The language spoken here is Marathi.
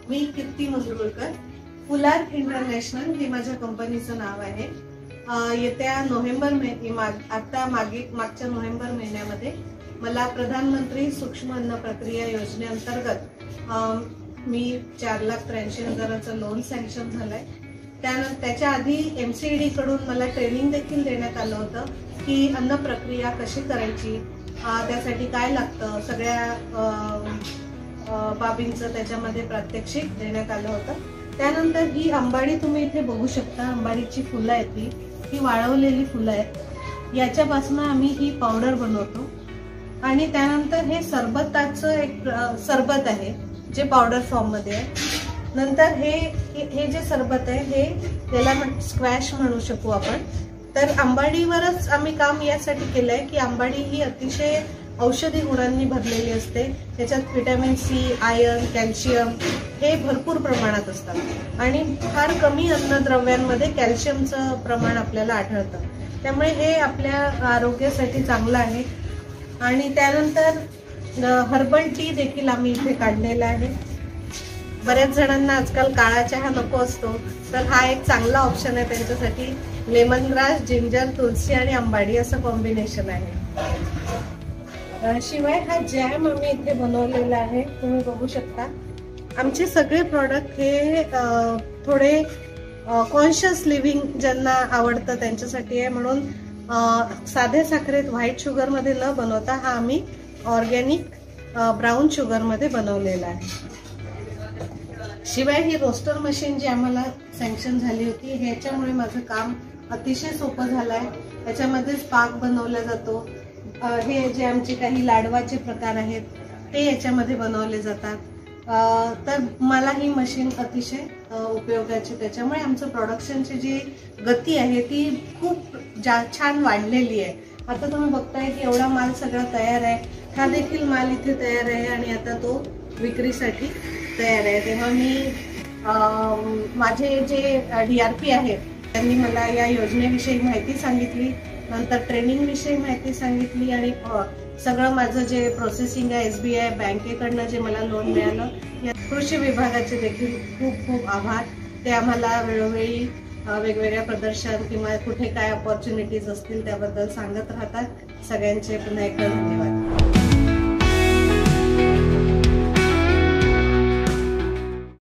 मी कीर्ती मंगरुळकर. फुलार इंटरनॅशनल हे माझ्या कंपनीचं नाव आहे. येत्या मागच्या नोव्हेंबर महिन्यामध्ये मला प्रधानमंत्री सूक्ष्म अन्न प्रक्रिया योजनेअंतर्गत मी 4,83,000चं लोन सँक्शन झालंय. त्याच्या आधी MCED कडून मला ट्रेनिंग देखील देण्यात आलं होतं की अन्न प्रक्रिया कशी करायची, त्यासाठी काय लागतं, सगळ्या बाबींचं त्याच्यामध्ये प्रात्यक्षिक देण्यात आलं होतं. त्यानंतर ही आंबाडी तुम्ही इथे बघू शकता. आंबाडीची फुलं आहेत, ही वाळवलेली फुलं आहेत. याच्यापासून आम्ही ही पावडर बनवतो आणि त्यानंतर हे सरबताचं एक सरबत आहे जे पावडर फॉर्म मध्ये आहे. नंतर हे जे सरबत आहे हे त्याला स्क्वॅश म्हणू शकू आपण. तर आंबाडीवरच आम्ही काम यासाठी केलंय की आंबाडी ही अतिशय औषधी गुणांनी भरलेली असते. त्याच्यात व्हिटॅमिन C, आयर्न, कॅल्शियम हे भरपूर प्रमाणात असतात आणि फार कमी अन्नद्रव्यांमध्ये कॅल्शियमचं प्रमाण आपल्याला आढळतं. त्यामुळे हे आपल्या आरोग्यासाठी चांगलं आहे. आणि त्यानंतर हर्बल टी देखील आम्ही इथे काढलेला आहे. बऱ्याच जणांना आजकाल काळा चहा नको असतो, तर हा एक चांगला ऑप्शन आहे त्यांच्यासाठी. लेमन ग्रास, जिंजर, तुळसी आणि आंबाडी असं कॉम्बिनेशन आहे. शिवाय हा जॅम आम्ही इथे बनवलेला आहे, तुम्ही बघू शकता. आमचे सगळे प्रॉडक्ट हे थोडे कॉन्शियस लिव्हिंग ज्यांना आवडतं त्यांच्यासाठी आहे. म्हणून साध्या साखरेत व्हाईट शुगर मध्ये न बनवता हा आम्ही ऑर्गॅनिक ब्राऊन शुगर मध्ये बनवलेला आहे. शिवाय ही रोस्टर मशीन जी आम्हाला सँक्शन झाली होती ह्याच्यामुळे माझं काम अतिशय सोपं झालंय. याच्यामध्ये पाक बनवला जातो. हे जे आमचे काही लाडवाचे प्रकार आहेत ते याच्यामध्ये बनवले जातात. तर मला ही मशीन अतिशय उपयोगाची. त्याच्यामुळे आमचं प्रोडक्शनची जी गती आहे ती खूप छान वाढलेली आहे. आता तुम्ही बघताय की एवढा माल सगळा तयार आहे. हा देखील माल इथे तयार आहे आणि आता तो विक्रीसाठी तयार आहे. तेव्हा मी माझे जे DRP आहेत त्यांनी मला या योजनेविषयी माहिती सांगितली, नंतर ट्रेनिंग विषयी माहिती सांगितली आणि सगळं माझं जे प्रोसेसिंग आहे SBI बँकेकडनं जे मला लोन मिळालं, या कृषी विभागाचे देखील खूप खूप आभार. ते आम्हाला वेळोवेळी वेगवेगळ्या प्रदर्शन किंवा कुठे काय अपॉर्च्युनिटीज असतील त्याबद्दल सांगत राहतात. सगळ्यांचे पुन्हा एकदा धन्यवाद.